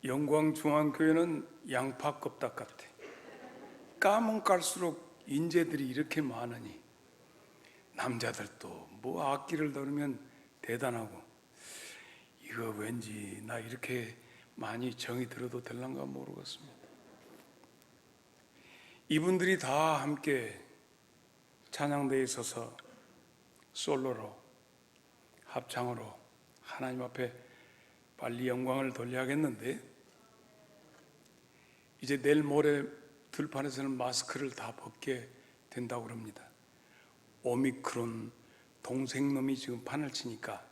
영광중앙교회는 양파 껍닥 같아. 까면 깔수록 인재들이 이렇게 많으니 남자들도 뭐 악기를 다루면 대단하고, 이거 왠지 나 이렇게 많이 정이 들어도 될란가 모르겠습니다. 이분들이 다 함께 찬양대에 서서 솔로로, 합창으로 하나님 앞에 빨리 영광을 돌려야겠는데, 이제 내일 모레 들판에서는 마스크를 다 벗게 된다고 그럽니다. 오미크론 동생놈이 지금 판을 치니까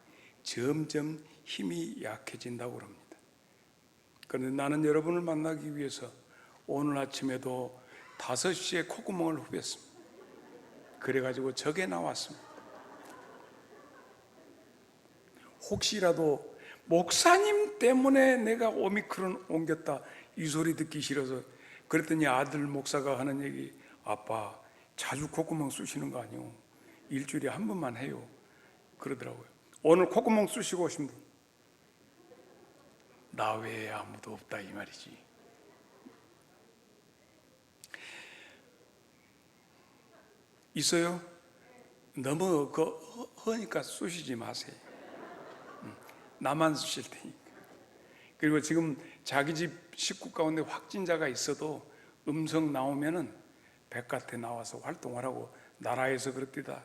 점점 힘이 약해진다고 그럽니다. 그런데 나는 여러분을 만나기 위해서 오늘 아침에도 5시에 콧구멍을 후볐습니다. 그래가지고 저게 나왔습니다. 혹시라도 목사님 때문에 내가 오미크론 옮겼다 이 소리 듣기 싫어서, 그랬더니 아들 목사가 하는 얘기, 아빠 자주 콧구멍 쑤시는 거 아니에요? 일주일에 한 번만 해요, 그러더라고요. 오늘 콧구멍 쑤시고 오신 분 나 외에 아무도 없다 이 말이지. 있어요? 너무 허니까 쑤시지 마세요. 나만 쑤실 테니까. 그리고 지금 자기 집 식구 가운데 확진자가 있어도 음성 나오면은 바깥에 나와서 활동하라고 나라에서 그럽니다.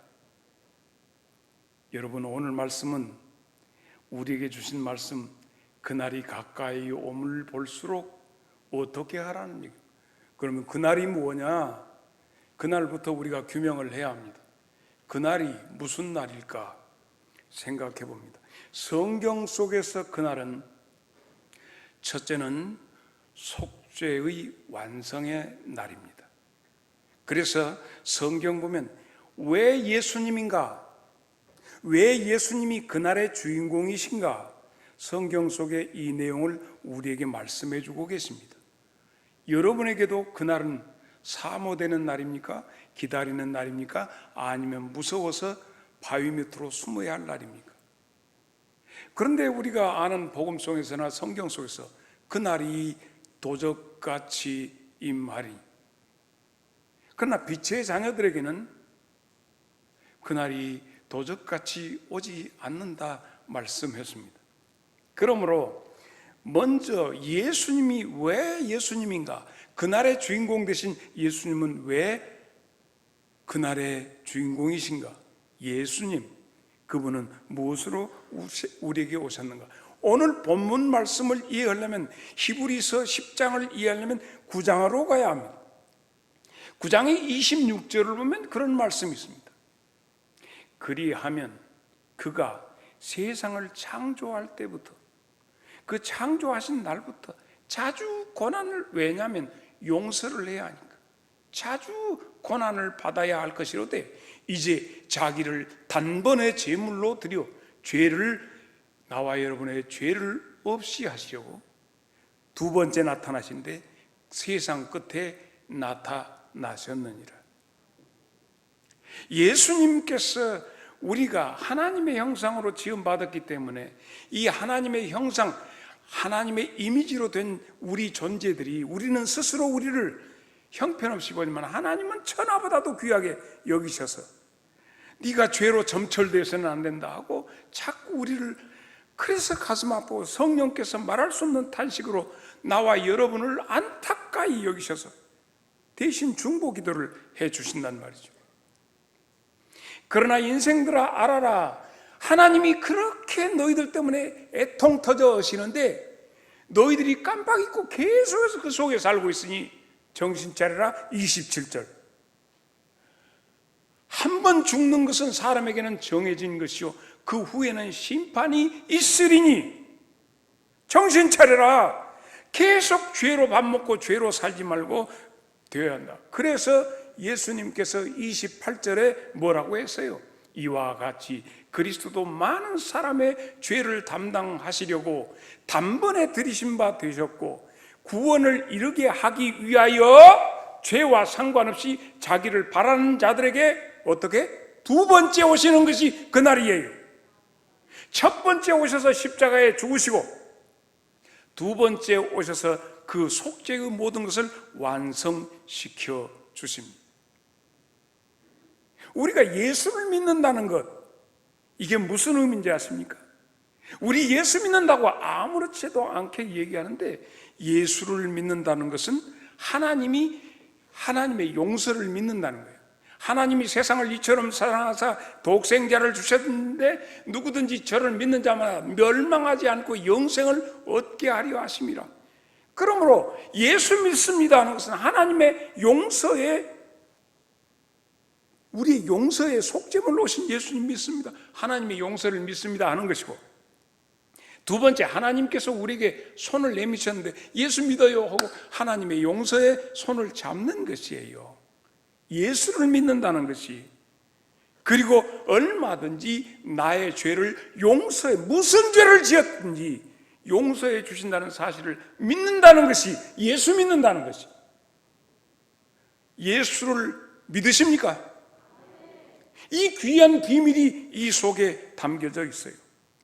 여러분, 오늘 말씀은 우리에게 주신 말씀, 그날이 가까이 오물 볼수록 어떻게 하라는 얘기예요. 그러면 그날이 뭐냐? 그날부터 우리가 규명을 해야 합니다. 그날이 무슨 날일까 생각해 봅니다. 성경 속에서 그날은 첫째는 속죄의 완성의 날입니다. 그래서 성경 보면 왜 예수님인가? 왜 예수님이 그날의 주인공이신가? 성경 속에 이 내용을 우리에게 말씀해 주고 계십니다. 여러분에게도 그날은 사모되는 날입니까? 기다리는 날입니까? 아니면 무서워서 바위 밑으로 숨어야 할 날입니까? 그런데 우리가 아는 복음송에서나 성경 속에서 그날이 도적같이 임하리. 그러나 빛의 자녀들에게는 그날이 도적같이 오지 않는다 말씀했습니다. 그러므로 먼저 예수님이 왜 예수님인가? 그날의 주인공 되신 예수님은 왜 그날의 주인공이신가? 예수님, 그분은 무엇으로 우리에게 오셨는가? 오늘 본문 말씀을 이해하려면, 히브리서 10장을 이해하려면 9장으로 가야 합니다. 9장의 26절을 보면 그런 말씀이 있습니다. 그리하면 그가 세상을 창조할 때부터, 그 창조하신 날부터 자주 고난을, 왜냐하면 용서를 해야 하니까 자주 고난을 받아야 할 것이로되, 이제 자기를 단번에 제물로 드려 죄를, 나와 여러분의 죄를 없이 하시려고 두 번째 나타나신데 세상 끝에 나타나셨느니라. 예수님께서 우리가 하나님의 형상으로 지음받았기 때문에 이 하나님의 형상, 하나님의 이미지로 된 우리 존재들이, 우리는 스스로 우리를 형편없이 보지만 하나님은 천하보다도 귀하게 여기셔서 네가 죄로 점철되어서는 안 된다 하고 자꾸 우리를, 그래서 가슴 아프고 성령께서 말할 수 없는 탄식으로 나와 여러분을 안타까이 여기셔서 대신 중보 기도를 해 주신단 말이죠. 그러나 인생들아 알아라, 하나님이 그렇게 너희들 때문에 애통 터져 하시는데 너희들이 깜빡 잊고 계속해서 그 속에 살고 있으니 정신 차려라. 27절, 한 번 죽는 것은 사람에게는 정해진 것이요 그 후에는 심판이 있으리니 정신 차려라. 계속 죄로 밥 먹고 죄로 살지 말고 되어야 한다. 그래서 예수님께서 28절에 뭐라고 했어요? 이와 같이 그리스도도 많은 사람의 죄를 담당하시려고 단번에 들이신 바 되셨고, 구원을 이루게 하기 위하여 죄와 상관없이 자기를 바라는 자들에게 어떻게? 두 번째 오시는 것이 그날이에요. 첫 번째 오셔서 십자가에 죽으시고, 두 번째 오셔서 그 속죄의 모든 것을 완성시켜 주십니다. 우리가 예수를 믿는다는 것, 이게 무슨 의미인지 아십니까? 우리 예수 믿는다고 아무렇지도 않게 얘기하는데, 예수를 믿는다는 것은 하나님의 용서를 믿는다는 거예요. 하나님이 세상을 이처럼 사랑하사 독생자를 주셨는데 누구든지 저를 믿는 자마다 멸망하지 않고 영생을 얻게 하려 하심이라. 그러므로 예수 믿습니다 하는 것은 하나님의 우리의 용서의 속죄물로 오신 예수님 믿습니다, 하나님의 용서를 믿습니다 하는 것이고, 두 번째, 하나님께서 우리에게 손을 내미셨는데 예수 믿어요 하고 하나님의 용서의 손을 잡는 것이에요. 예수를 믿는다는 것이. 그리고 얼마든지 나의 죄를 용서해, 무슨 죄를 지었든지 용서해 주신다는 사실을 믿는다는 것이 예수 믿는다는 것이. 예수를 믿으십니까? 이 귀한 비밀이 이 속에 담겨져 있어요.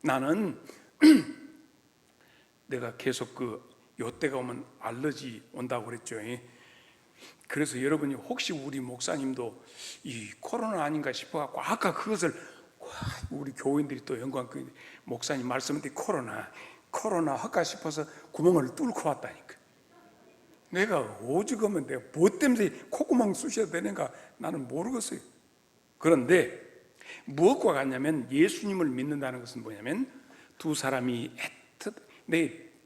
나는 내가 계속 요때가 오면 알러지 온다고 그랬죠. 그래서 여러분이 혹시 우리 목사님도 이 코로나 아닌가 싶어갖고 아까 그것을 우리 교인들이 또 영광교인들이 목사님 말씀인데 코로나 할까 싶어서 구멍을 뚫고 왔다니까. 내가 오죽하면 내가 뭐 때문에 콧구멍 쑤셔야 되는가 나는 모르겠어요. 그런데 무엇과 같냐면, 예수님을 믿는다는 것은 뭐냐면, 두 사람이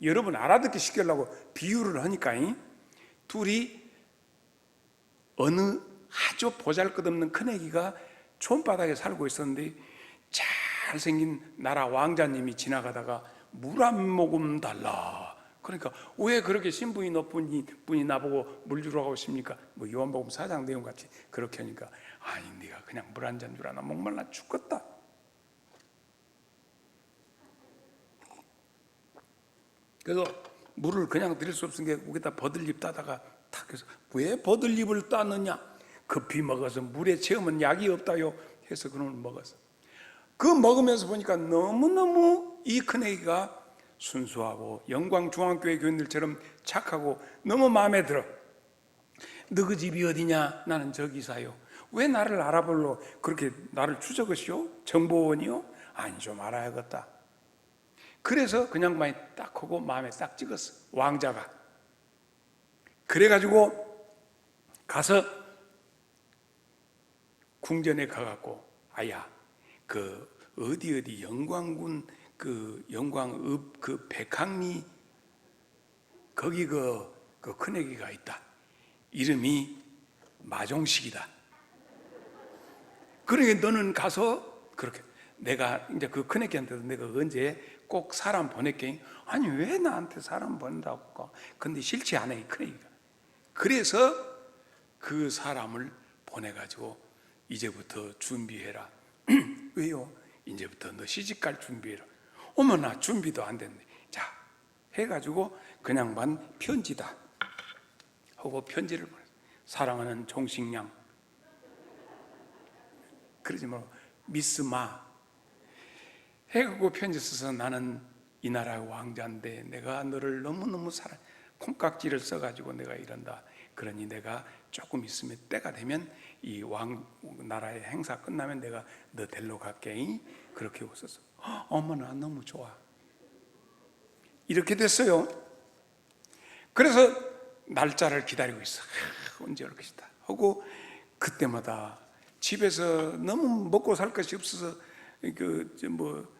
여러분 알아듣기 쉽게 하려고 비유를 하니까, 둘이 어느 아주 보잘것없는 큰애기가 촌바닥에 살고 있었는데 잘생긴 나라 왕자님이 지나가다가 물 한 모금 달라. 그러니까 왜 그렇게 신분이 높은 분이 나보고 물 주러 가십니까? 뭐 요한복음 4장 내용 같이 그렇게 하니까, 아니 네가 그냥 물 한 잔 주라, 나 목말라 죽겠다. 그래서 물을 그냥 드릴 수 없으니까 거기다 버들잎 따다가 탁 해서, 왜 버들잎을 따느냐? 급히 먹어서 물에 채우면 약이 없다요 해서 그놈을 먹었어. 그 먹으면서 보니까 너무너무 이 큰애기가 순수하고 영광중앙교회 교인들처럼 착하고 너무 마음에 들어. 너그 집이 어디냐? 나는 저기 사요. 왜 나를 알아보려 그렇게 나를 추적하시오? 정보원이요? 아니, 좀 알아야겠다. 그래서 그냥 많이 딱 하고 마음에 딱 찍었어, 왕자가. 그래가지고 가서 궁전에 가갖고, 아야, 어디 영광군 영광읍 백항리 거기 그 큰애기가 있다. 이름이 마종식이다. 그러니까 너는 가서 그렇게, 내가 이제 그 큰애기한테도 내가 언제 꼭 사람 보낼게. 아니 왜 나한테 사람 보낸다고? 근데 싫지 않아 이 큰애기가. 그래서 그 사람을 보내가지고 이제부터 준비해라. 왜요? 이제부터 너 시집갈 준비해라. 어머나, 준비도 안 됐네. 자, 해가지고 그냥만 편지다 하고 편지를 보냈어. 사랑하는 종식양, 그러지 말고 미스마 해가지고 편지 써서, 나는 이 나라의 왕자인데 내가 너를 너무너무 사랑해. 콩깍지를 써가지고 내가 이런다. 그러니 내가 조금 있으면 때가 되면 이 나라의 행사 끝나면 내가 너 데리러 갈게. 그렇게 웃었어. 어머나, 너무 좋아. 이렇게 됐어요. 그래서 날짜를 기다리고 있어. 언제 올 것이다 하고, 그때마다 집에서 너무 먹고 살 것이 없어서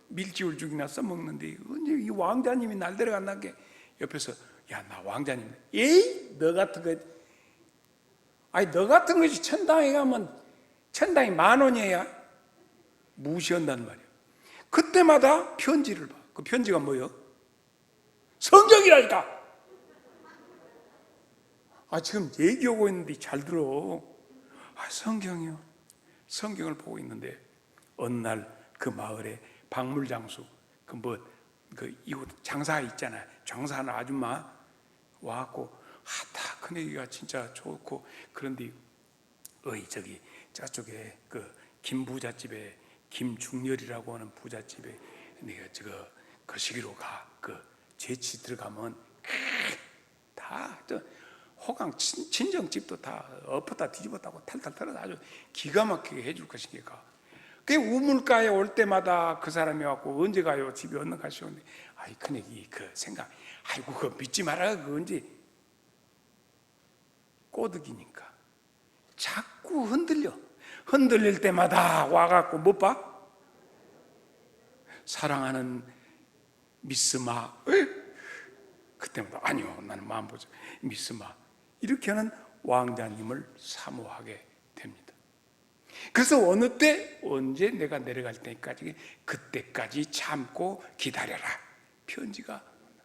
밀지울 죽이나 써먹는데, 언제 이 왕자님이 날 데려간다는 게 옆에서, 야, 나 왕자님, 에이, 너 같은 것이 천당에 가면 천당이 10,000원이야. 무시한단 말이야. 그때마다 편지를 봐. 그 편지가 뭐예요? 성경이라니까. 지금 얘기하고 있는데 잘 들어. 성경이요. 성경을 보고 있는데 어느 날 그 마을에 박물장수 이웃 장사 있잖아요. 장사하는 아줌마 와갖고, 다 큰애기가 진짜 좋고, 그런데 저쪽에 김 부잣집에 김중렬이라고 하는 부잣집에 내가 거시기로 가. 제치 들어가면 다 호강 친정집도 다 엎었다 뒤집었다고 탈탈 털어서 아주 기가 막히게 해줄 것이니까. 그 우물가에 올 때마다 그 사람이 왔고 언제 가요? 집에 얼른 가시오는데 아이 큰애기 그 생각 아이고 그거 믿지 마라. 그 언제 꼬드기니까 자꾸 흔들릴 때마다 와갖고 못 봐? 사랑하는 미스마 그때마다 아니요 나는 마음 보죠 미스마 이렇게 하는 왕자님을 사모하게 됩니다. 그래서 어느 때 언제 내가 내려갈 때까지 그때까지 참고 기다려라 편지가 온다.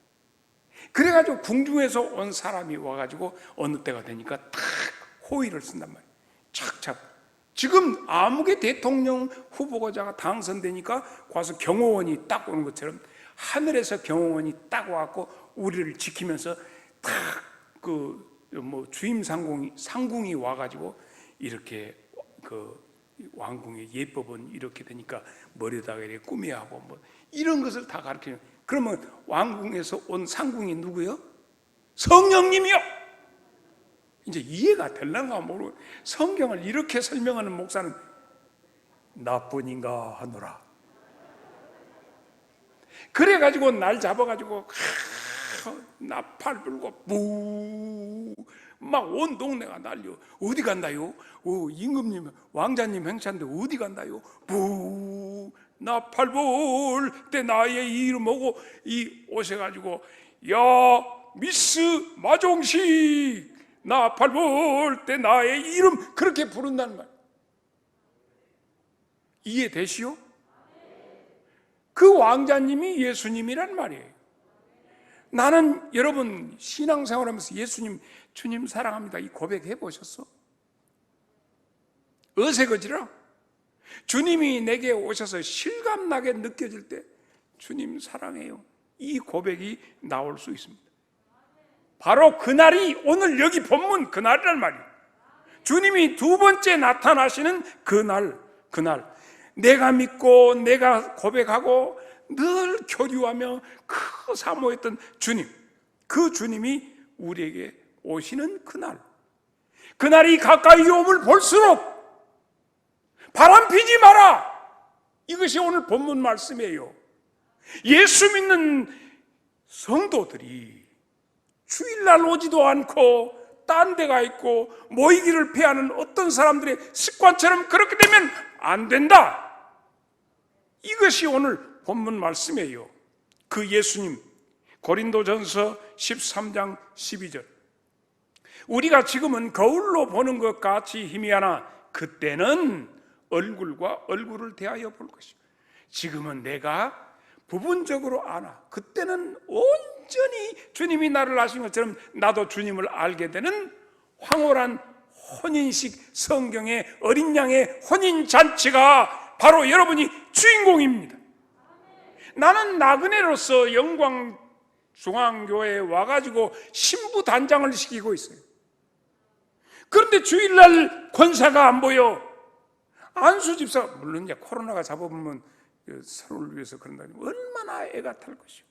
그래가지고 궁중에서 온 사람이 와가지고 어느 때가 되니까 탁 호의를 쓴단 말이에요. 착착 지금 아무개 대통령 후보자가 당선되니까 가서 경호원이 딱 오는 것처럼 하늘에서 경호원이 딱 와갖고 우리를 지키면서 딱 주임 상궁이 와가지고 이렇게 그 왕궁의 예법은 이렇게 되니까 머리에다가 이렇게 꾸며야 하고 뭐 이런 것을 다 가르치는. 그러면 왕궁에서 온 상궁이 누구요? 성령님이요. 이제 이해가 될란가 모르고 성경을 이렇게 설명하는 목사는 나뿐인가 하노라. 그래가지고 날 잡아가지고 나팔 불고 부 막 온 동네가 난리요. 어디 간다요? 임금님 왕자님 행차인데 어디 간다요? 부 나팔 불 때 나의 이름 오고 이 오셔가지고 야 미스 마종식 나팔 불 때 나의 이름 그렇게 부른다는 말 이해되시오? 그 왕자님이 예수님이란 말이에요. 나는 여러분 신앙생활하면서 예수님 주님 사랑합니다 이 고백해 보셨어? 어색어지라 주님이 내게 오셔서 실감나게 느껴질 때 주님 사랑해요 이 고백이 나올 수 있습니다. 바로 그날이 오늘 여기 본문 그날이란 말이에요. 주님이 두 번째 나타나시는 그날 내가 믿고 내가 고백하고 늘 교류하며 그 사모했던 주님, 그 주님이 우리에게 오시는 그날이 가까이 오물 볼수록 바람 피지 마라. 이것이 오늘 본문 말씀이에요. 예수 믿는 성도들이 주일날 오지도 않고 딴 데가 있고 모이기를 피하는 어떤 사람들의 습관처럼 그렇게 되면 안 된다. 이것이 오늘 본문 말씀이에요. 그 예수님 고린도전서 13장 12절 우리가 지금은 거울로 보는 것 같이 희미하나 그때는 얼굴과 얼굴을 대하여 볼 것이요 지금은 내가 부분적으로 아나 그때는 온전히 주님이 나를 아신 것처럼 나도 주님을 알게 되는 황홀한 혼인식 성경의 어린 양의 혼인잔치가 바로 여러분이 주인공입니다. 나는 나그네로서 영광중앙교회에 와가지고 신부단장을 시키고 있어요. 그런데 주일날 권사가 안 보여. 안수집사 물론 이제 코로나가 잡아보면 서로를 위해서 그런다니 얼마나 애가 탈 것이오.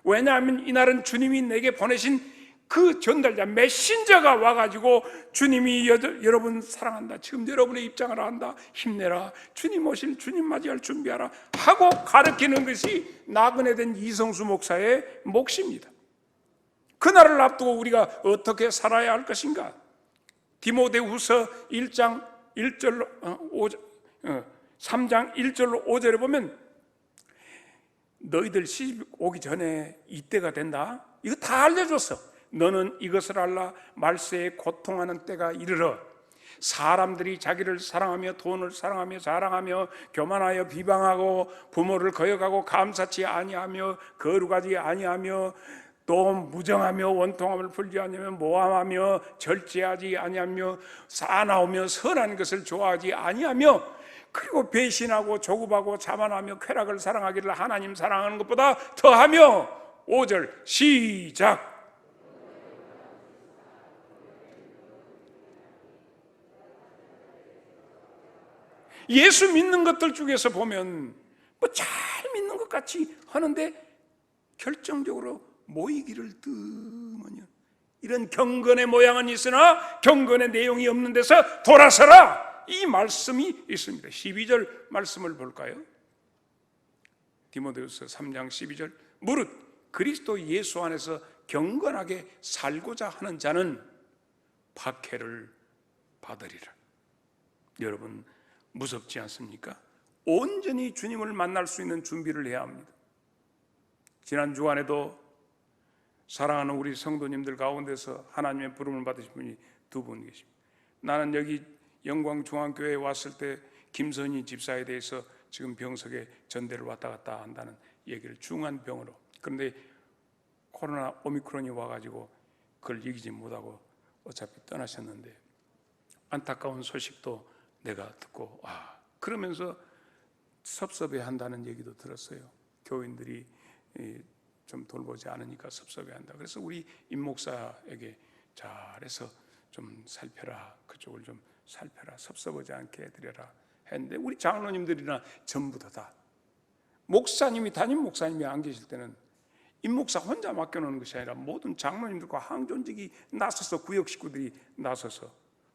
왜냐하면 이날은 주님이 내게 보내신 그 전달자 메신저가 와가지고 주님이 여러분 사랑한다 지금 여러분의 입장을 한다 힘내라 주님 오실 주님 맞이할 준비하라 하고 가르치는 것이 나그네된 이성수 목사의 몫입니다. 그날을 앞두고 우리가 어떻게 살아야 할 것인가. 디모데후서 1장 1절로 3장 1절로 5절에 보면 너희들 시집 오기 전에 이때가 된다. 이거 다 알려줬어. 너는 이것을 알라. 말세에 고통하는 때가 이르러 사람들이 자기를 사랑하며 돈을 사랑하며 자랑하며 교만하여 비방하고 부모를 거역하고 감사치 아니하며 거룩하지 아니하며 또 무정하며 원통함을 풀지 아니하며 모함하며 절제하지 아니하며 사나우며 선한 것을 좋아하지 아니하며 그리고 배신하고 조급하고 자만하며 쾌락을 사랑하기를 하나님 사랑하는 것보다 더하며 5절 시작. 예수 믿는 것들 중에서 보면 뭐 잘 믿는 것 같이 하는데 결정적으로 모이기를 뜸하냐. 이런 경건의 모양은 있으나 경건의 내용이 없는 데서 돌아서라, 이 말씀이 있습니다. 12절 말씀을 볼까요? 디모데후서 3장 12절, 무릇 그리스도 예수 안에서 경건하게 살고자 하는 자는 박해를 받으리라. 여러분, 무섭지 않습니까? 온전히 주님을 만날 수 있는 준비를 해야 합니다. 지난 주간에도 사랑하는 우리 성도님들 가운데서 하나님의 부름을 받으신 분이 두 분 계십니다. 나는 여기 영광중앙교회에 왔을 때 김선희 집사에 대해서 지금 병석에 전대를 왔다 갔다 한다는 얘기를, 중한 병으로. 그런데 코로나 오미크론이 와가지고 그걸 이기지 못하고 어차피 떠나셨는데, 안타까운 소식도 내가 듣고 그러면서 섭섭해한다는 얘기도 들었어요. 교인들이 좀 돌보지 않으니까 섭섭해한다. 그래서 우리 임 목사에게 잘해서 좀 살펴라, 그쪽을 좀 살펴라, 섭섭하지 않게 해드려라 했는데, 우리 장로님들이나 전부 다 목사님이, 담임 목사님이 안 계실 때는 임 목사 혼자 맡겨놓는 것이 아니라 모든 장로님들과 항존직이 나서서, 구역 식구들이 나서서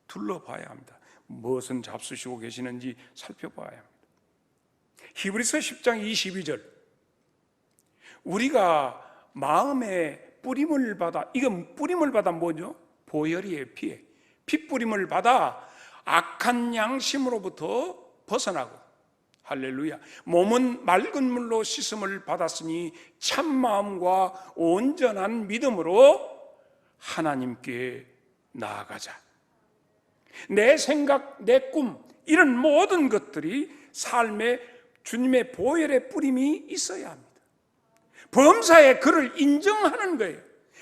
둘러봐야 합니다. 무엇은 잡수시고 계시는지 살펴봐야 합니다. 히브리서 10장 22절, 우리가 마음에 뿌림을 받아, 이건 뿌림을 받아 뭐죠? 보혈이에요. 피에 핏뿌림을 받아 악한 양심으로부터 벗어나고, 할렐루야, 몸은 맑은 물로 씻음을 받았으니 참마음과 온전한 믿음으로 하나님께 나아가자. 내 생각, 내 꿈, 이런 모든 것들이 삶에 주님의 보혈의 뿌림이 있어야 합니다. 범사에 그를 인정하는 거예요.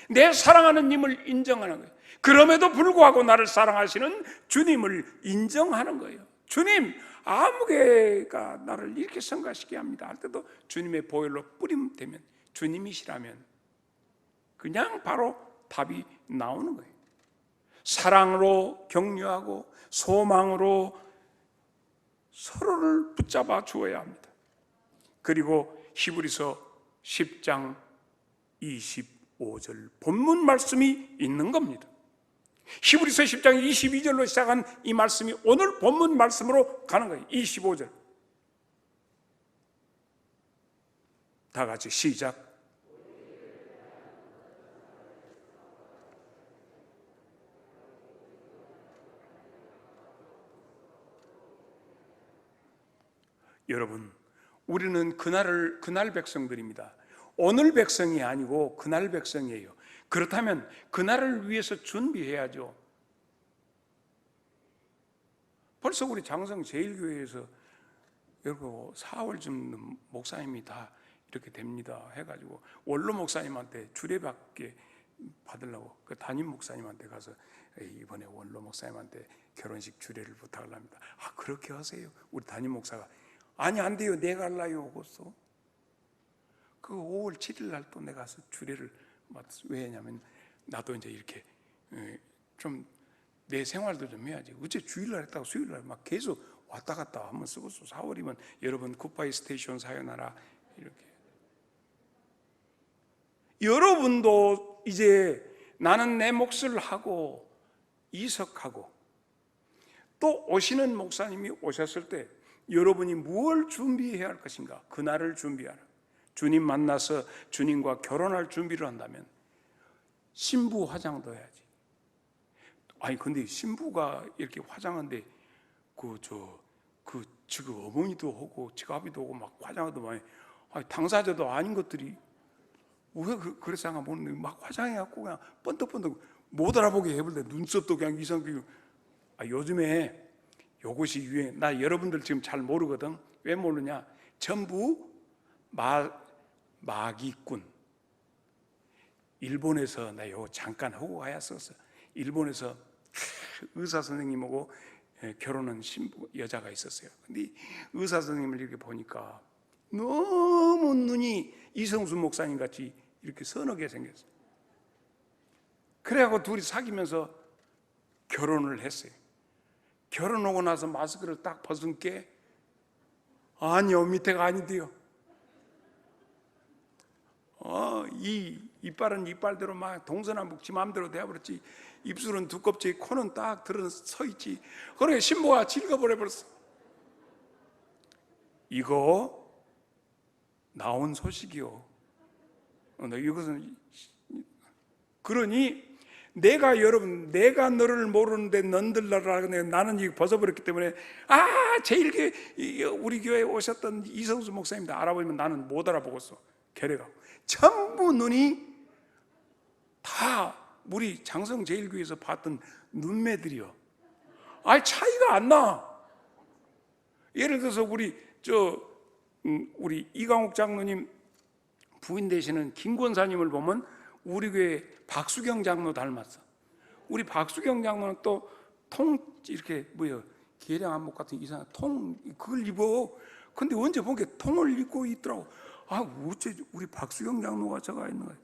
내 사랑하는 님을 인정하는 거예요. 그럼에도 불구하고 나를 사랑하시는 주님을 인정하는 거예요. 주님, 아무개가 나를 이렇게 성가시게 합니다 할 때도 주님의 보혈로 뿌림되면, 주님이시라면 그냥 바로 답이 나오는 거예요. 사랑으로 격려하고 소망으로 서로를 붙잡아 주어야 합니다. 그리고 히브리서 10장 25절 본문 말씀이 있는 겁니다. 히브리서 10장 22절로 시작한 이 말씀이 오늘 본문 말씀으로 가는 거예요. 25절 다 같이 시작. 여러분, 우리는 그날 백성들입니다. 오늘 백성이 아니고 그날 백성이에요. 그렇다면 그날을 위해서 준비해야죠. 벌써 우리 장성 제일교회에서 여러분 4월쯤 목사님이 다 이렇게 됩니다 해가지고 원로 목사님한테 주례받게 받으려고 그 담임 목사님한테 가서 이번에 원로 목사님한테 결혼식 주례를 부탁을 합니다. 그렇게 하세요. 우리 담임 목사가 아니 안 돼요, 내가 할라요. 그랬어. 그 5월 7일 날 또 내가 가서 주례를 맡았어. 왜냐면 나도 이제 이렇게 좀 내 생활도 좀 해야지. 어째 주일날 했다고 수요일날 막 계속 왔다 갔다 하면 쓰고서 4월이면 여러분 굿바이 스테이션 사연하라 이렇게. 여러분도 이제 나는 내 몫을 하고 이석하고 또 오시는 목사님이 오셨을 때 여러분이 무엇을 준비해야 할 것인가? 그날을 준비하라. 주님 만나서 주님과 결혼할 준비를 한다면 신부 화장도 해야지. 아니 근데 신부가 이렇게 화장하는데 지금 어머니도 오고 지가비도 오고 막 화장하도 많이, 당사자도 아닌 것들이 왜 그래서 생각 모르는데 막 화장해갖고 그냥 번뜩번뜩 못 알아보게 해볼 때 눈썹도 그냥 이상하게. 요즘에 요것이 유행. 나 여러분들 지금 잘 모르거든. 왜 모르냐? 전부 마기꾼. 일본에서 나 요 잠깐 하고 가야었어. 일본에서 의사 선생님하고 결혼한 신부 여자가 있었어요. 근데 의사 선생님을 이렇게 보니까 너무 눈이 이성수 목사님 같이 이렇게 선하게 생겼어요. 그래갖고 둘이 사귀면서 결혼을 했어요. 결혼하고 나서 마스크를 딱 벗은 게 아니요, 밑에가 아닌데요. 이 이빨은 이빨대로 막 동서남북 지 마음대로 되어버렸지. 입술은 두껍지, 코는 딱 들어서 있지. 그러니까 신부가 질거버려버렸어. 이거 나온 소식이요. 이것은 그러니 내가 너를 모르는데 넌들 나를 알겠네. 나는 이거 벗어버렸기 때문에 제일 우리 교회에 오셨던 이성수 목사님도 알아보면 나는 못 알아보겠어. 계래가 전부 눈이 다 우리 장성제일교회에서 봤던 눈매들이요. 차이가 안 나. 예를 들어서 우리 이강욱 장로님 부인 되시는 김 권사님을 보면 우리 교회 박수경 장로 닮았어. 우리 박수경 장로는 또 이렇게 계량 한복 같은 이상한 그걸 입어. 근데 언제 본 게 통을 입고 있더라고. 어째 우리 박수경 장로가 저가 있는 거야.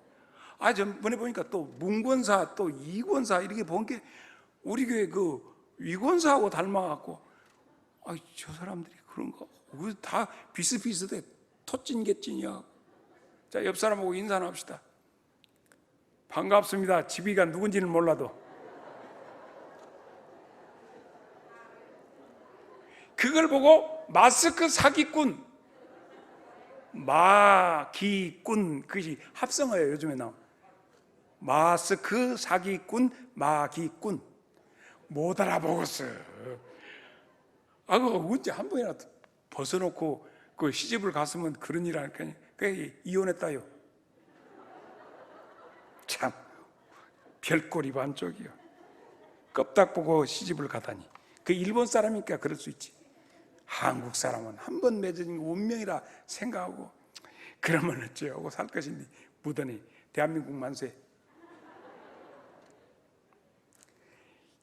전번에 보니까 또 문권사 또 이권사 이렇게 본 게 우리 교회 그 위권사하고 닮아갖고 저 사람들이 그런가? 다 비슷비슷해. 토찐개찐이야. 자, 옆 사람하고 인사나 합시다. 반갑습니다. 집이가 누군지는 몰라도. 그걸 보고 마스크 사기꾼, 마기꾼, 그것이 합성어예요. 요즘에 나온 마스크 사기꾼, 마기꾼. 못 알아보겠어. 그거 언제 한 번이라도 벗어놓고 그 시집을 갔으면 그런 일 하니까 이혼했다요. 참 별꼴이 반쪽이요. 껍딱 보고 시집을 가다니. 그 일본 사람이니까 그럴 수 있지. 한국 사람은 한 번 맺어진 운명이라 생각하고 그러면 어쩌고 살 것인데 묻으니 대한민국 만세.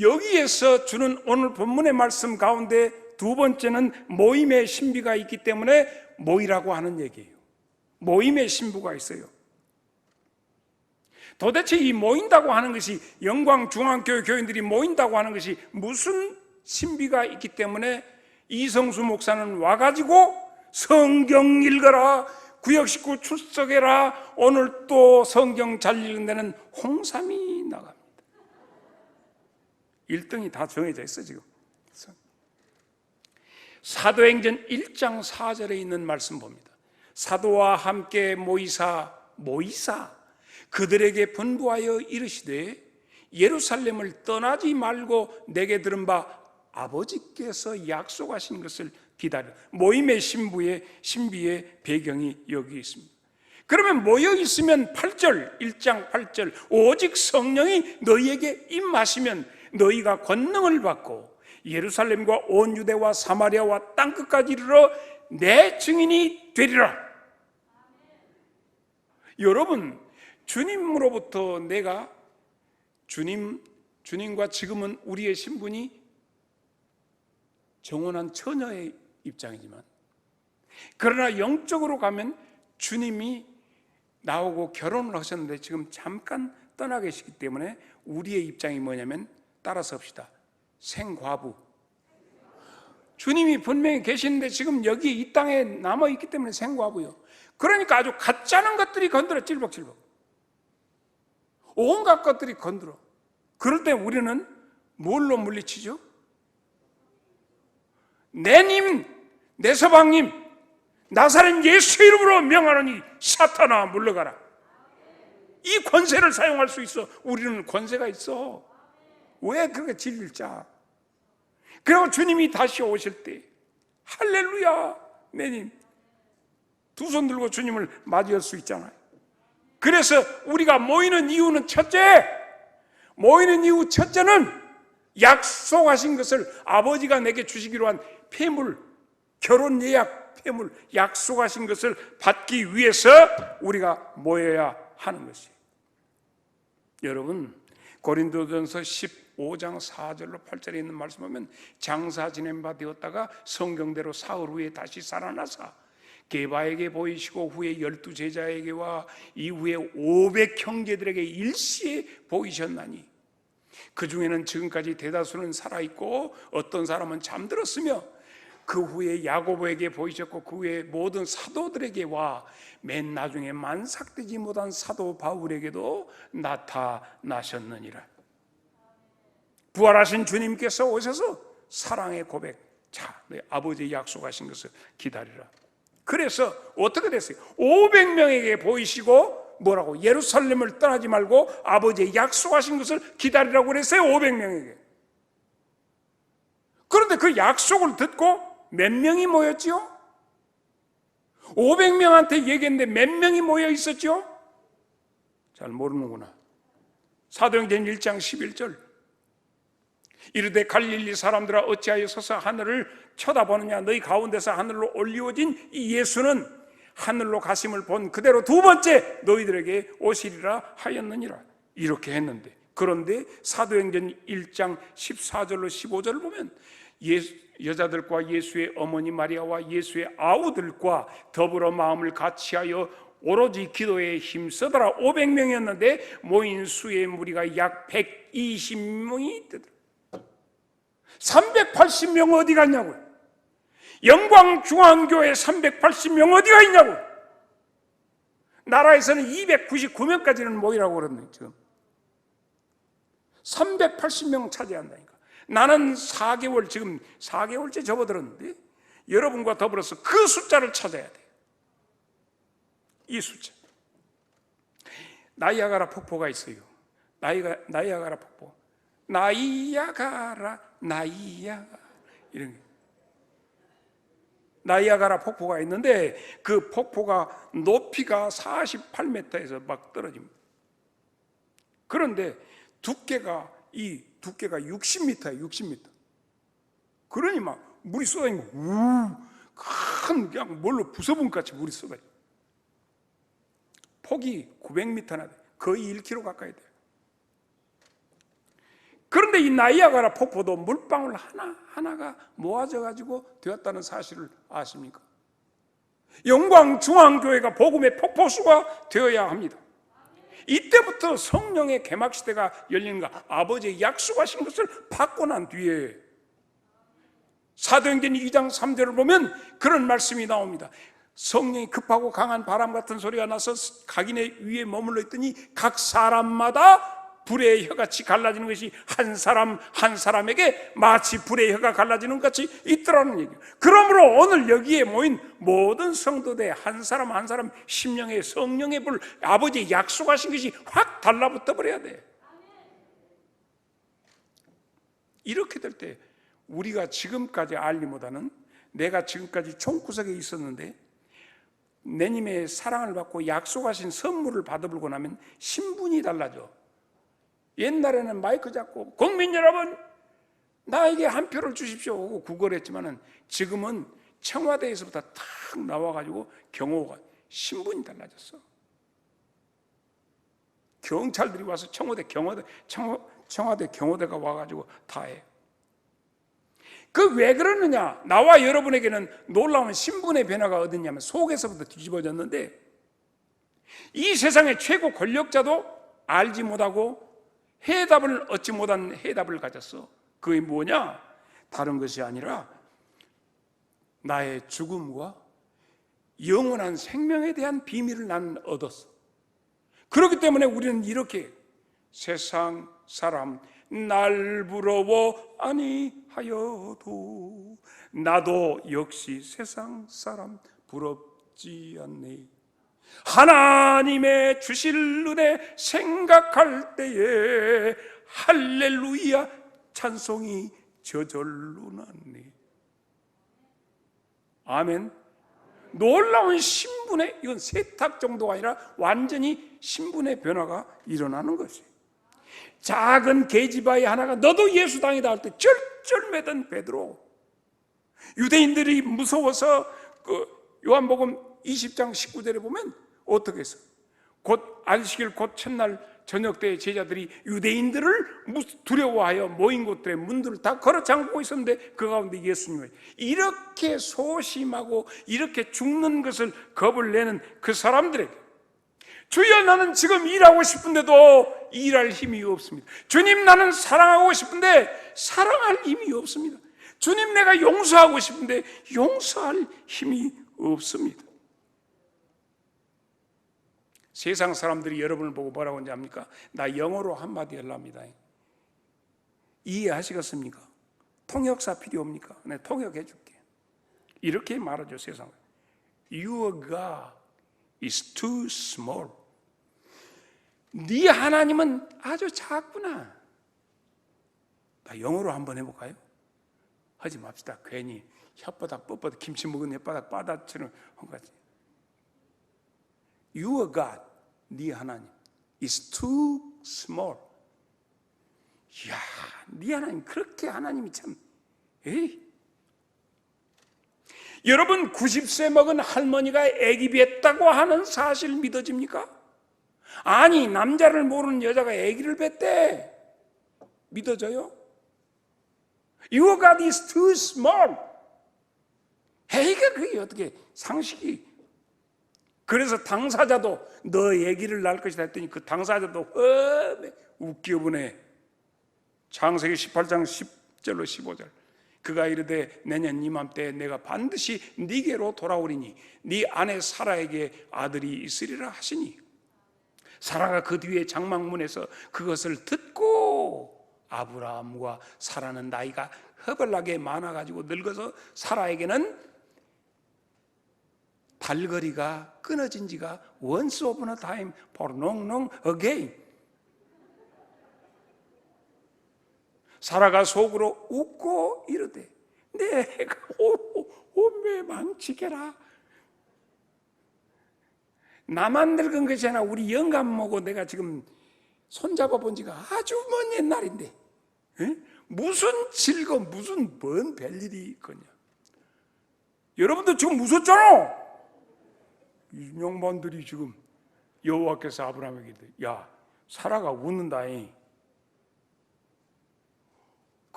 여기에서 주는 오늘 본문의 말씀 가운데 두 번째는 모임의 신비가 있기 때문에 모이라고 하는 얘기예요. 모임의 신부가 있어요. 도대체 이 모인다고 하는 것이 영광중앙교회 교인들이 모인다고 하는 것이 무슨 신비가 있기 때문에 이성수 목사는 와가지고 성경 읽어라, 구역 식구 출석해라, 오늘 또 성경 잘 읽는 데는 홍삼이 나갑니다. 1등이 다 정해져 있어 지금. 사도행전 1장 4절에 있는 말씀 봅니다. 사도와 함께 모이사 그들에게 분부하여 이르시되 예루살렘을 떠나지 말고 내게 들은 바 아버지께서 약속하신 것을 기다려. 모임의 신비의 배경이 여기 있습니다. 그러면 모여 있으면 8절 1장 8절 오직 성령이 너희에게 임하시면 너희가 권능을 받고 예루살렘과 온 유대와 사마리아와 땅끝까지 이르러 내 증인이 되리라. 여러분, 주님으로부터 내가 주님과 지금은 우리의 신분이 정혼한 처녀의 입장이지만, 그러나 영적으로 가면 주님이 나오고 결혼을 하셨는데 지금 잠깐 떠나 계시기 때문에 우리의 입장이 뭐냐면, 따라서 합시다. 생과부. 주님이 분명히 계시는데 지금 여기 이 땅에 남아있기 때문에 생과부요. 그러니까 아주 가짜는 것들이 건드려 찔벅찔벅. 온갖 것들이 건드려. 그럴 때 우리는 뭘로 물리치죠? 내님, 내 서방님, 나사렛 예수 이름으로 명하노니 사탄아 물러가라. 이 권세를 사용할 수 있어. 우리는 권세가 있어. 왜 그렇게 질릴 자? 그리고 주님이 다시 오실 때 할렐루야 내님 두 손 들고 주님을 맞이할 수 있잖아요. 그래서 우리가 모이는 이유는 모이는 이유 첫째는 약속하신 것을 아버지가 내게 주시기로 한 폐물, 결혼 예약 폐물, 약속하신 것을 받기 위해서 우리가 모여야 하는 것이에요. 여러분, 고린도전서 15장 4절로 8절에 있는 말씀 보면 장사 지낸 바 되었다가 성경대로 사흘 후에 다시 살아나사 게바에게 보이시고 후에 12제자에게와 이후에 500형제들에게 일시에 보이셨나니 그 중에는 지금까지 대다수는 살아있고 어떤 사람은 잠들었으며 그 후에 야고보에게 보이셨고 그 후에 모든 사도들에게와 맨 나중에 만삭되지 못한 사도 바울에게도 나타나셨느니라. 부활하신 주님께서 오셔서 사랑의 고백, 자, 내 아버지의 약속하신 것을 기다리라. 그래서 어떻게 됐어요? 500명에게 보이시고 뭐라고? 예루살렘을 떠나지 말고 아버지의 약속하신 것을 기다리라고 그랬어요. 500명에게. 그런데 그 약속을 듣고 몇 명이 모였지요? 500명한테 얘기했는데 몇 명이 모여 있었죠? 잘 모르는구나. 사도행전 1장 11절 이르되 갈릴리 사람들아 어찌하여 서서 하늘을 쳐다보느냐. 너희 가운데서 하늘로 올리워진 이 예수는 하늘로 가심을 본 그대로 두 번째 너희들에게 오시리라 하였느니라. 이렇게 했는데, 그런데 사도행전 1장 14절로 15절을 보면 여자들과 예수의 어머니 마리아와 예수의 아우들과 더불어 마음을 같이하여 오로지 기도에 힘쓰더라. 500명이었는데 모인 수의 무리가 약 120명이 되더라. 380명 어디 갔냐고요? 영광중앙교회 380명 어디가 있냐고. 나라에서는 299명까지는 모이라고 그러는데 지금 380명 차지한다니까. 나는 4개월, 지금 4개월째 접어들었는데 여러분과 더불어서 그 숫자를 찾아야 돼요. 이 숫자. 나이아가라 폭포가 있어요. 나이아가라 폭포. 나이아가라 이런 게. 나이아가라 폭포가 있는데 그 폭포가 높이가 48m에서 막 떨어집니다. 그런데 두께가 60m예요. 60m. 그러니 막 물이 쏟아지면 큰 그냥 뭘로 부숴본 같이 물이 쏟아져. 폭이 900m나 돼. 거의 1km 가까이 돼요. 그런데 이 나이아가라 폭포도 물방울 하나가 모아져 가지고 되었다는 사실을 아십니까? 영광중앙교회가 복음의 폭포수가 되어야 합니다. 이때부터 성령의 개막시대가 열리는가. 아버지의 약속하신 것을 받고 난 뒤에 사도행전 2장 3절을 보면 그런 말씀이 나옵니다. 성령이 급하고 강한 바람 같은 소리가 나서 각인의 위에 머물러 있더니 각 사람마다 불의 혀같이 갈라지는 것이 한 사람 한 사람에게 마치 불의 혀가 갈라지는 것 같이 있더라는 얘기예요. 그러므로 오늘 여기에 모인 모든 성도들 한 사람 한 사람 심령의 성령의 불, 아버지의 약속하신 것이 확 달라붙어 버려야 돼. 이렇게 될 때 우리가 지금까지 알리보다는 내가 지금까지 총구석에 있었는데 내님의 사랑을 받고 약속하신 선물을 받아들고 나면 신분이 달라져. 옛날에는 마이크 잡고 국민 여러분 나에게 한 표를 주십시오 하고 구걸했지만은 지금은 청와대에서부터 탁 나와가지고 경호가 신분이 달라졌어. 경찰들이 와서 청와대 경호대가 와가지고 다 해. 그 왜 그러느냐? 나와 여러분에게는 놀라운 신분의 변화가 어딨냐면 속에서부터 뒤집어졌는데 이 세상의 최고 권력자도 알지 못하고 해답을 얻지 못한 해답을 가졌어. 그게 뭐냐? 다른 것이 아니라 나의 죽음과 영원한 생명에 대한 비밀을 나는 얻었어. 그렇기 때문에 우리는 이렇게 세상 사람 날 부러워 아니하여도 나도 역시 세상 사람 부럽지 않네. 하나님의 주실 은혜 생각할 때에 할렐루야 찬송이 저절로 나네. 아멘. 놀라운 신분의, 이건 세탁 정도가 아니라 완전히 신분의 변화가 일어나는 것이에요. 작은 계집아이 하나가 너도 예수당이다 할 때 쩔쩔매던 베드로, 유대인들이 무서워서 요한복음 20장 19절에 보면 어떻게 했어? 곧 안식일 곧 첫날 저녁 때 제자들이 유대인들을 두려워하여 모인 곳들의 문들을 다 걸어 잠그고 있었는데 그 가운데 예수님이 이렇게 소심하고 이렇게 죽는 것을 겁을 내는 그 사람들에게 주여 나는 지금 일하고 싶은데도 일할 힘이 없습니다. 주님 나는 사랑하고 싶은데 사랑할 힘이 없습니다. 주님, 내가 용서하고 싶은데 용서할 힘이 없습니다. 세상 사람들이 여러분을 보고 뭐라고 하는지 압니까? 나 영어로 한마디 하랍니다. 이해하시겠습니까? 통역사 필요합니까? 네, 통역해 줄게. 이렇게 말하죠, 세상은. Your God is too small. 네 하나님은 아주 작구나. 나 영어로 한번 해볼까요? 하지 맙시다. 괜히 혓바닥 뻣뻣 김치 먹은 혓바닥 바닥처럼 한 거지. Your God, 네 하나님 is too small. 이야, 네 하나님 그렇게 하나님이 참. 에이. 여러분, 90세 먹은 할머니가 애기 뵀다고 하는 사실 믿어집니까? 아니, 남자를 모르는 여자가 애기를 뵀대. 믿어져요? Your God is too small. 애기가 그게 어떻게 상식이. 그래서 당사자도 너 애기를 낳을 것이다 했더니 그 당사자도 웃겨보네. 창세기 18장 10절로 15절. 그가 이르되 내년 이맘때 내가 반드시 네게로 돌아오리니 네 아내 사라에게 아들이 있으리라 하시니, 사라가 그 뒤에 장막문에서 그것을 듣고, 아브라함과 사라는 나이가 허벌나게 많아가지고 늙어서 사라에게는 달거리가 끊어진 지가 once upon a time for long long again. 사라가 속으로 웃고 이르되 내가 온매 망치게라. 나만 늙은 것이 아니라 우리 영감 보고 내가 지금 손잡아 본 지가 아주 먼 옛날인데, 에? 무슨 즐거움, 무슨 뭔 별일이 있거냐. 여러분도 지금 웃었잖아. 이 양반들이 지금 여호와께서 아브라함에게 야, 사라가 웃는다잉.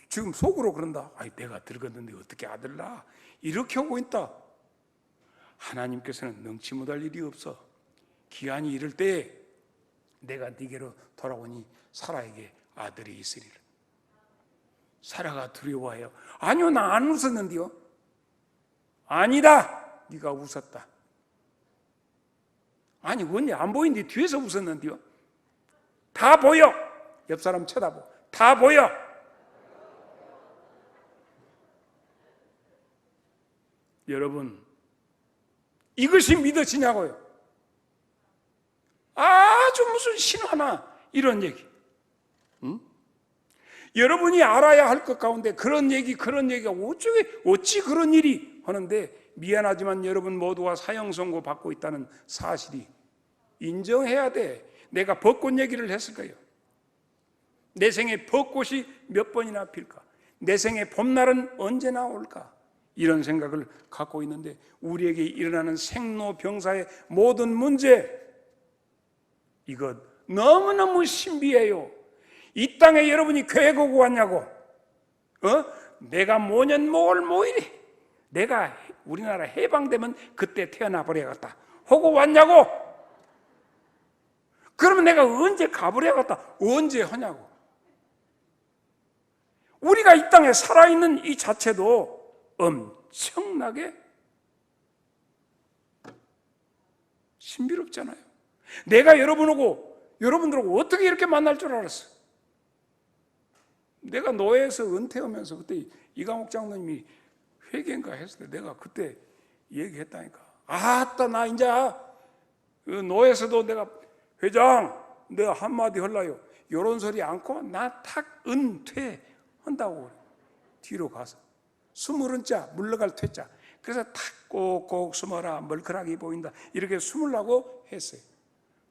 지금 속으로 그런다. 아이, 내가 늙었는데 어떻게 아들 낳아? 이렇게 하고 있다. 하나님께서는 능치 못할 일이 없어. 기한이 이를 때 내가 네게로 돌아오니 사라에게 아들이 있으리라. 사라가 두려워해요. 아니요, 나 안 웃었는데요. 아니다, 네가 웃었다. 아니, 언제 안 보이는데 뒤에서 웃었는데요. 다 보여. 옆 사람 쳐다보. 다 보여. 여러분, 이것이 믿어지냐고요? 아주 무슨 신화나 이런 얘기. 응? 여러분이 알아야 할 것 가운데 그런 얘기가 어찌 그런 일이 하는데, 미안하지만 여러분 모두가 사형 선고 받고 있다는 사실이 인정해야 돼. 내가 벚꽃 얘기를 했을 거예요. 내 생에 벚꽃이 몇 번이나 필까? 내 생에 봄날은 언제나 올까? 이런 생각을 갖고 있는데, 우리에게 일어나는 생로병사의 모든 문제, 이것 너무너무 신비해요. 이 땅에 여러분이 교회 가고 왔냐고? 내가 모년 뭐 이래? 내가 우리나라 해방되면 그때 태어나 버려야겠다 하고 왔냐고? 그러면 내가 언제 가버려야겠다 언제 하냐고? 우리가 이 땅에 살아있는 이 자체도 엄청나게 신비롭잖아요. 내가 여러분들하고 어떻게 이렇게 만날 줄 알았어? 내가 노예에서 은퇴하면서 그때 이강옥 장로님이 회개인가 했을 때 내가 그때 얘기했다니까. 아따, 나 이제 노예에서도 내가 회장 내가 한마디 할라요. 이런 소리 않고 나 탁 은퇴한다고. 뒤로 가서 스물은 자 물러갈 퇴자. 그래서 탁 꼭꼭 숨어라, 멀크락이 보인다, 이렇게 숨으려고 했어요.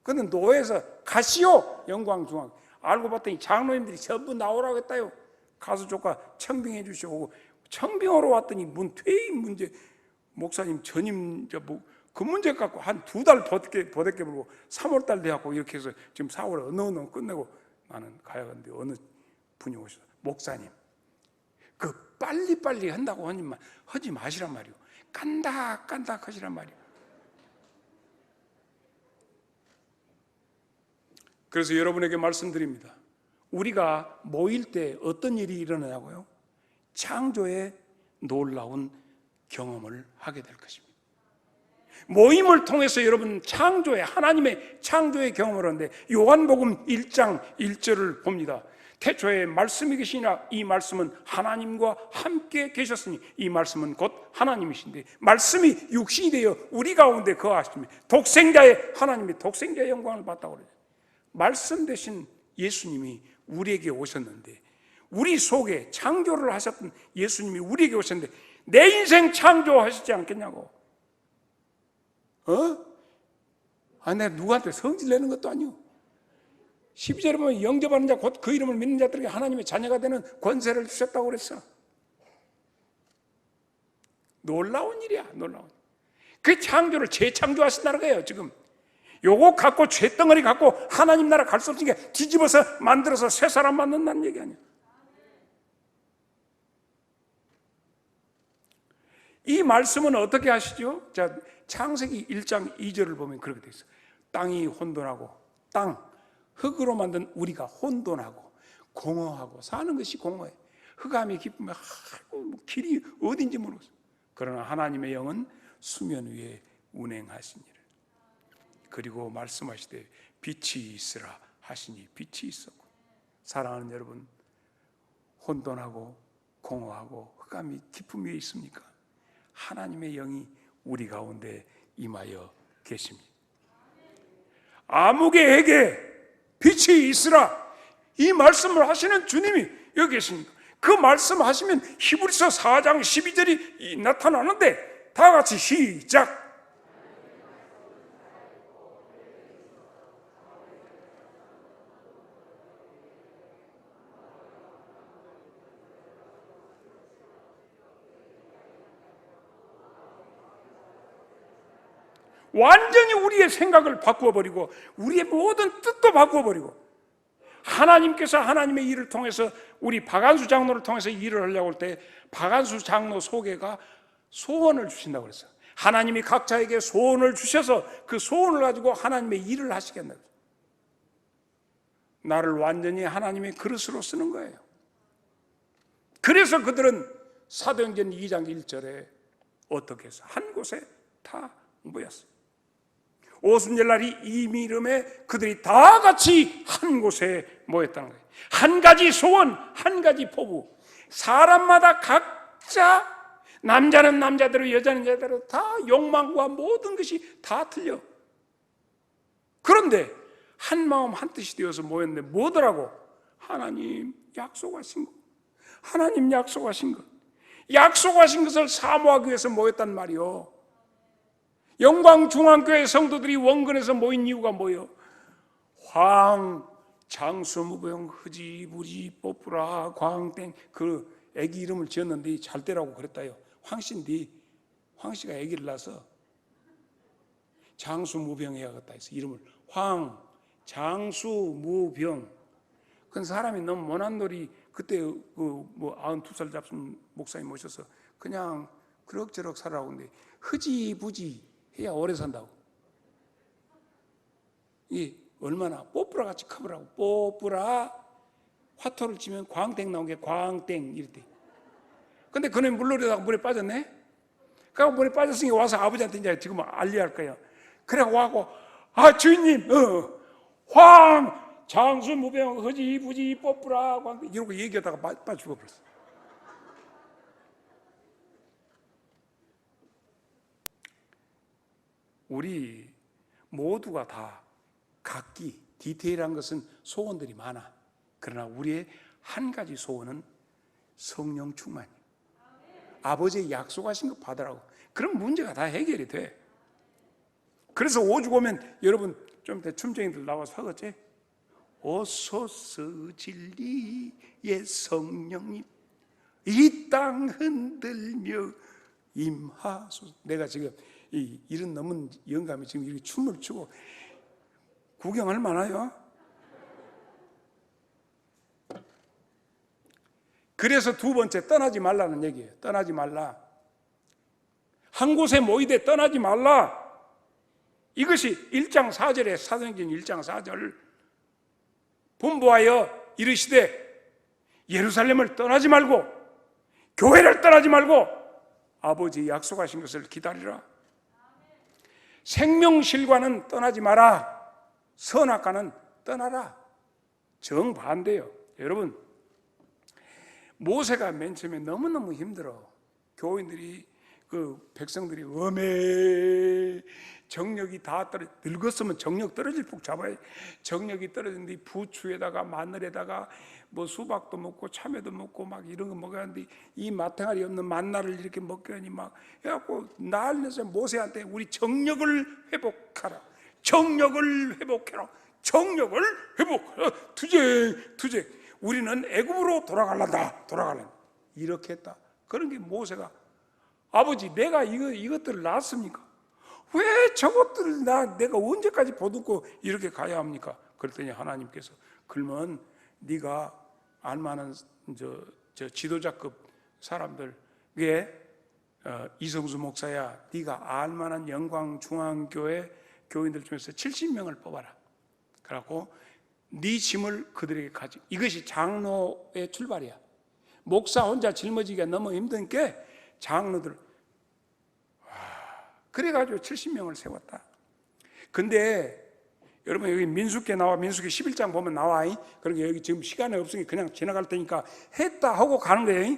근데 노예에서 가시오 영광중앙 알고 봤더니 장로님들이 전부 나오라고 했다요. 가수 조카 청빙해 주시고, 청빙하러 왔더니 퇴임 문제, 목사님 전임 그 문제 갖고 한 2달 버겁게 불고 3월달 돼갖고 이렇게 해서 지금 4월에 어느 끝내고 나는 가야겠는데, 어느 분이 오셔서 목사님 그 빨리빨리 한다고 하지 마시란 말이오. 깐닥깐닥 하시란 말이오. 그래서 여러분에게 말씀드립니다. 우리가 모일 때 어떤 일이 일어나냐고요? 창조의 놀라운 경험을 하게 될 것입니다. 모임을 통해서 여러분 하나님의 창조의 경험을 하는데, 요한복음 1장 1절을 봅니다. 태초에 말씀이 계시니라. 이 말씀은 하나님과 함께 계셨으니 이 말씀은 곧 하나님이신데 말씀이 육신이 되어 우리 가운데 거하시며 하나님의 독생자의 영광을 받다고 그래요. 말씀 대신 예수님이 우리에게 오셨는데, 우리 속에 창조를 하셨던 예수님이 우리에게 오셨는데 내 인생 창조하시지 않겠냐고. 내가 누구한테 성질 내는 것도 아니오. 12절에 보면 영접하는 자 곧 그 이름을 믿는 자들에게 하나님의 자녀가 되는 권세를 주셨다고 그랬어. 놀라운 일이야, 놀라운. 그 창조를 재창조하신다는 거예요. 지금 요거 갖고 죄덩어리 갖고 하나님 나라 갈 수 없으니까 뒤집어서 만들어서 새 사람 만든다는 얘기 아니야. 이 말씀은 어떻게 하시죠? 자, 창세기 1장 2절을 보면 그렇게 돼 있어요. 땅이 혼돈하고 흙으로 만든 우리가 혼돈하고 공허하고 사는 것이 공허해. 흑암이 깊으면 길이 어딘지 모르겠어요. 그러나 하나님의 영은 수면 위에 운행하시니라. 그리고 말씀하시되 빛이 있으라 하시니 빛이 있었고. 사랑하는 여러분, 혼돈하고 공허하고 흑암이 깊음 위에 있습니까? 하나님의 영이 우리 가운데 임하여 계십니다. 아무개에게 빛이 있으라, 이 말씀을 하시는 주님이 여기 계십니다. 그 말씀 하시면 히브리서 4장 12절이 나타나는데, 다 같이 시작. 완전히 우리의 생각을 바꾸어버리고 우리의 모든 뜻도 바꾸어버리고, 하나님께서 하나님의 일을 통해서 우리 박한수 장로를 통해서 일을 하려고 할 때 박한수 장로 소개가 소원을 주신다고 그랬어요. 하나님이 각자에게 소원을 주셔서 그 소원을 가지고 하나님의 일을 하시겠다고. 나를 완전히 하나님의 그릇으로 쓰는 거예요. 그래서 그들은 사도행전 2장 1절에 어떻게 해서 한 곳에 다 모였어요. 오순절날이 이미름에 그들이 다 같이 한 곳에 모였다는 거예요. 한 가지 소원, 한 가지 포부. 사람마다 각자, 남자는 남자대로 여자는 여자대로 다 욕망과 모든 것이 다 틀려. 그런데 한 마음 한 뜻이 되어서 모였는데 뭐더라고? 하나님 약속하신 것, 하나님 약속하신 것, 약속하신 것을 사모하기 위해서 모였단 말이요. 영광중앙교회 성도들이 원근에서 모인 이유가 뭐예요? 황, 장수, 무병, 흐지, 부지, 뽀뿌라, 광땡, 그 애기 이름을 지었는데 잘 되라고 그랬다요. 황씨인데 황씨가 애기를 낳아서 장수, 무병 해야겠다 해서 이름을 황, 장수, 무병. 그건 사람이 너무 못한 놀이. 그때 그 92살 잡순 목사님 모셔서 그냥 그럭저럭 살아라고 하는데 흐지, 부지 해야 오래 산다고. 이 얼마나 뽀뿌라 같이 커보라고. 뽀뿌라, 화토를 치면 광땡 나온 게 광땡 이랬대. 근데 그놈이 물놀이다가 물에 빠졌네. 그러니까 물에 빠졌으니 와서 아버지한테 이제 지금 알리할 거야. 그래갖고 와고, 아 주인님, 황, 장수, 무병, 허지, 부지, 뽀뿌라, 광땡 이러고 얘기하다가 빠져 죽어버렸어. 우리 모두가 다 각기 디테일한 것은 소원들이 많아. 그러나 우리의 한 가지 소원은 성령 충만이에요. 아버지의 약속하신 거 받으라고. 그럼 문제가 다 해결이 돼. 그래서 오죽 오면 여러분 좀 이따 춤쟁이들 나와서 하겠지? 오소서 진리의 성령님 이 땅 흔들며 임하소서. 내가 지금 이 이런 넘은 영감이 지금 이렇게 춤을 추고 구경할 만하요? 그래서 두 번째, 떠나지 말라는 얘기예요. 떠나지 말라. 한 곳에 모이되 떠나지 말라. 이것이 1장 4절에 사도행전 1장 4절 분부하여 이르시되 예루살렘을 떠나지 말고 교회를 떠나지 말고 아버지 약속하신 것을 기다리라. 생명실과는 떠나지 마라. 선악과는 떠나라. 정반대요. 여러분, 모세가 맨 처음에 너무너무 힘들어. 교인들이, 백성들이 정력이 다 떨어져. 늙었으면 정력 떨어질 푹 잡아야. 정력이 떨어졌는데 부추에다가 마늘에다가 뭐 수박도 먹고 참외도 먹고 막 이런 거 먹어야 하는데 이 마탱아리 없는 만나를 이렇게 먹게 하니 막 해갖고 난리나서 모세한테 우리 정력을 회복하라. 정력을 회복해라. 정력을 회복하라. 투쟁. 우리는 애굽으로 돌아갈란다. 이렇게 했다. 그런 게 모세가 아버지 내가 이것들을 낳았습니까? 왜 저것들을 내가 언제까지 보듬고 이렇게 가야 합니까? 그랬더니 하나님께서 그러면 네가 알만한 저 지도자급 사람들에 이성수 목사야, 네가 알만한 영광중앙교회 교인들 중에서 70명을 뽑아라. 그래갖고 네 짐을 그들에게 가지. 이것이 장로의 출발이야. 목사 혼자 짊어지기가 너무 힘든 게 장로들. 그래가지고 70명을 세웠다. 근데 여러분 여기 민수기 나와. 민수기 11장 보면 나와. 그러니까 여기 지금 시간이 없으니 그냥 지나갈 테니까 했다 하고 가는 거예요.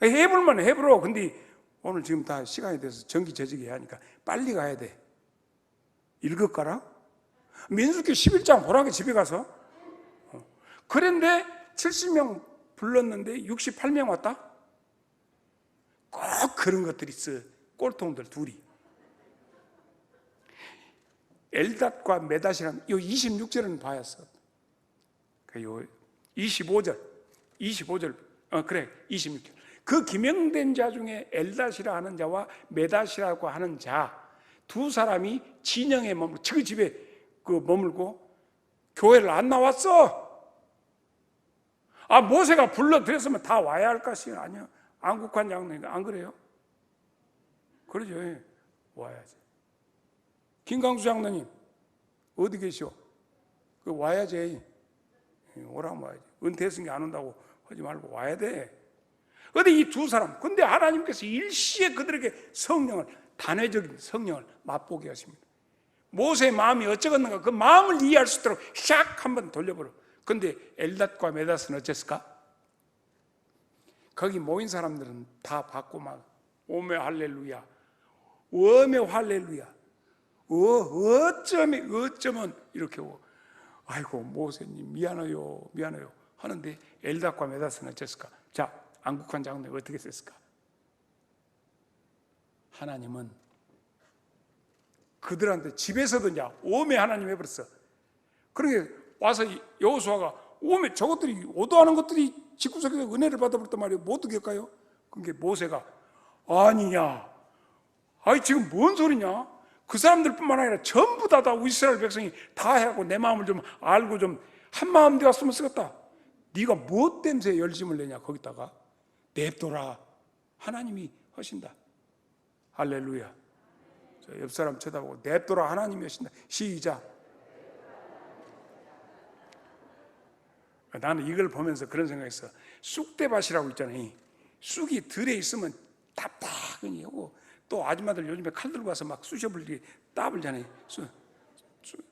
해볼만 해보러. 근데 오늘 지금 다 시간이 돼서 전기저직이 해야 하니까 빨리 가야 돼. 읽을까라? 민수기 11장 보라게 집에 가서. 그런데 70명 불렀는데 68명 왔다? 꼭 그런 것들이 있어. 꼴통들 둘이. 엘닷과 메닷이라는 이 26절은 봐야어. 요 25절 그래 26절. 그 기명된 자 중에 엘닷이라 하는 자와 메닷이라고 하는 자 두 사람이 진영에 머물고 그 집에 머물고 교회를 안 나왔어. 모세가 불러들였으면 다 와야 할 것이 아니야. 안국환 장로님 안 그래요? 그러죠. 와야지. 김강수 장로님 어디 계시오? 와야지. 오라면 와야지. 은퇴했으니까 안 온다고 하지 말고 와야 돼. 근데 이 두 사람, 근데 하나님께서 일시에 그들에게 성령을, 단회적인 성령을 맛보게 하십니다. 모세의 마음이 어쩌겠는가 그 마음을 이해할 수 있도록 샥 한번 돌려버려. 근데 엘닷과 메닷은 어쨌을까? 거기 모인 사람들은 다 받고 막 오메 할렐루야, 오메 할렐루야, 어쩌면 이렇게 오고, 아이고 모세님 미안해요 하는데 엘닷과 메닷은 어쨌을까? 자, 안국환 장로님 어떻게 됐을까? 하나님은 그들한테 집에서도 이제 오메 하나님 해버렸어. 그러게 와서 여호수아가 오메 저것들이 오도하는 것들이 집구석에서 은혜를 받아버렸단 말이에요. 뭐 어떻게 할까요? 그게 모세가 아니냐, 지금 뭔 소리냐? 그 사람들뿐만 아니라 전부 다 이스라엘 백성이 다 해갖고 내 마음을 좀 알고 좀 한마음 되었으면 쓰겠다. 네가 무엇 때문에 열심을 내냐? 거기다가 냅둬라. 하나님이 하신다. 할렐루야. 옆 사람 쳐다보고 냅둬라. 하나님이 하신다. 시작. 나는 이걸 보면서 그런 생각했어. 쑥대밭이라고 있잖아요. 쑥이 들에 있으면 답답하니 하고, 또 아줌마들 요즘에 칼 들고 와서 막 쑤셔불리 따블잖아요.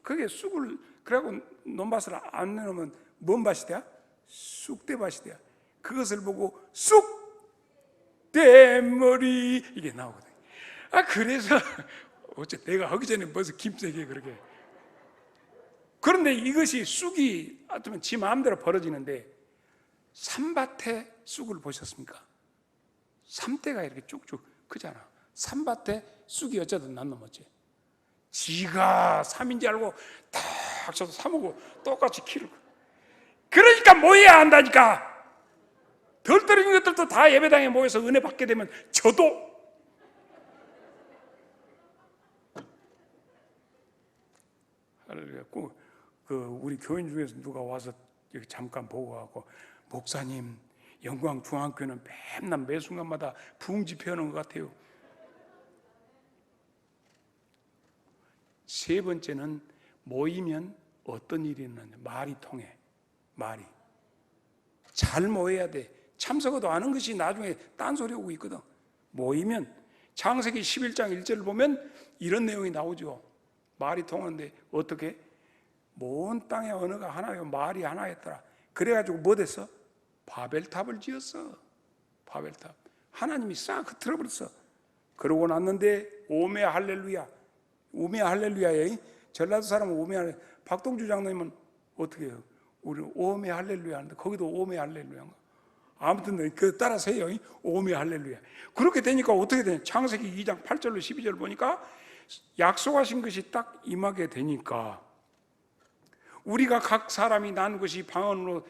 그게 쑥을 그래갖고 논밭을 안 내놓으면 뭔 밭이 돼야? 쑥대밭이 돼야. 그것을 보고 쑥대머리 이게 나오거든. 그래서 어째 내가 하기 전에 벌써 김세게 그렇게. 그런데 이것이 쑥이 어쩌면 지 마음대로 벌어지는데, 산밭에 쑥을 보셨습니까? 삼대가 이렇게 쭉쭉 크잖아. 산밭에 쑥이 어쩌든 난 놈었지. 지가 삼인지 알고 탁 쳐서 삼고 똑같이 키우고. 그러니까 모여야 한다니까. 덜 떨어진 것들도 다 예배당에 모여서 은혜 받게 되면 저도 우리 교인 중에서 누가 와서 여기 잠깐 보고 가고, 목사님 영광중앙교회는 맨날 매 순간마다 부흥 집회하는 것 같아요. 세 번째는 모이면 어떤 일이 있느냐. 말이 통해. 말이 잘 모여야 돼. 참석어도 아는 것이 나중에 딴소리 오고 있거든. 모이면 창세기 11장 1절을 보면 이런 내용이 나오죠. 말이 통하는데 어떻게? 먼 땅의 언어가 하나요, 말이 하나였더라. 그래가지고 뭐 됐어? 바벨탑을 지었어. 바벨탑. 하나님이 싹 흐트러버렸어. 그러고 났는데 오메 할렐루야. 오메 할렐루야에 전라도 사람은 오메 할렐루야. 박동주 장로님은 어떻게 해요? 우리 오메 할렐루야 하는데 거기도 오메 할렐루야인가? 아무튼 그 따라서 해요. 오메 할렐루야. 그렇게 되니까 어떻게 되냐? 창세기 2장 8절로 12절 보니까 약속하신 것이 딱 임하게 되니까 우리가 각 사람이 난 것이 방언으로,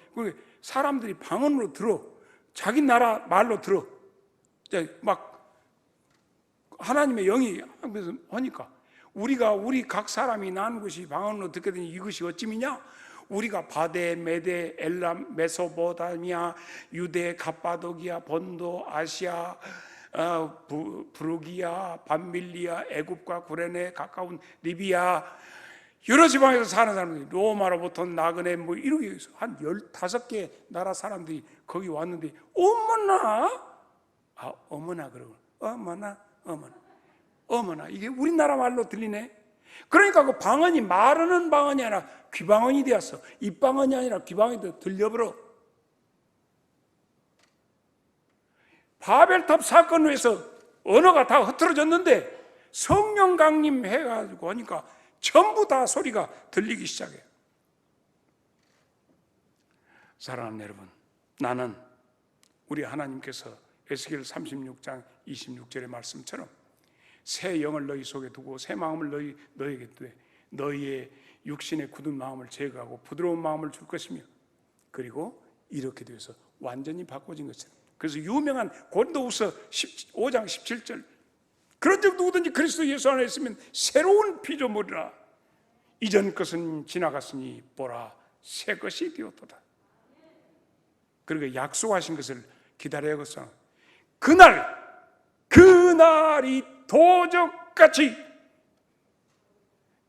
사람들이 방언으로 들어. 자기 나라 말로 들어. 막 하나님의 영이 하니까 우리 각 사람이 난 것이 방언으로 듣게 되니 이것이 어찌미냐? 우리가 바데, 메데, 엘람, 메소포타미아, 유대, 갑바도기아, 본도, 아시아, 부르기아, 밤밀리아, 애굽과 구레네, 가까운 리비아, 여러 지방에서 사는 사람들이 로마로부터 나그네 뭐 이렇게 한 15개 나라 사람들이 거기 왔는데 어머나 그러고 어머나 이게 우리나라 말로 들리네. 그러니까 그 방언이 말하는 방언이 아니라 귀방언이 되었어. 입방언이 아니라 귀방언이 들려버려. 바벨탑 사건으로 해서 언어가 다 흐트러졌는데 성령 강림 해가지고 하니까 전부 다 소리가 들리기 시작해요. 사랑하는 여러분, 나는 우리 하나님께서 에스겔 36장 26절의 말씀처럼 새 영을 너희 속에 두고 새 마음을 너희에게 두되 너희의 육신의 굳은 마음을 제거하고 부드러운 마음을 줄 것이며, 그리고 이렇게 되어서 완전히 바꿔진 것처럼. 그래서 유명한 고린도후서 5장 17절, 그런즉 누구든지 그리스도 예수 안에 있으면 새로운 피조물이라. 이전 것은 지나갔으니 보라 새 것이 되었도다. 그리고 약속하신 것을 기다려야겠어. 그날이 도적같이,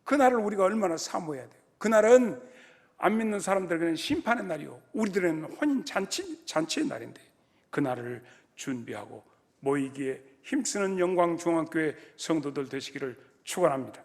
그날을 우리가 얼마나 사모해야 돼요. 그날은 안 믿는 사람들에게는 심판의 날이요, 우리들에게는 혼인 잔치의 날인데 그날을 준비하고 모이기에 힘쓰는 영광중앙교회 성도들 되시기를 축원합니다.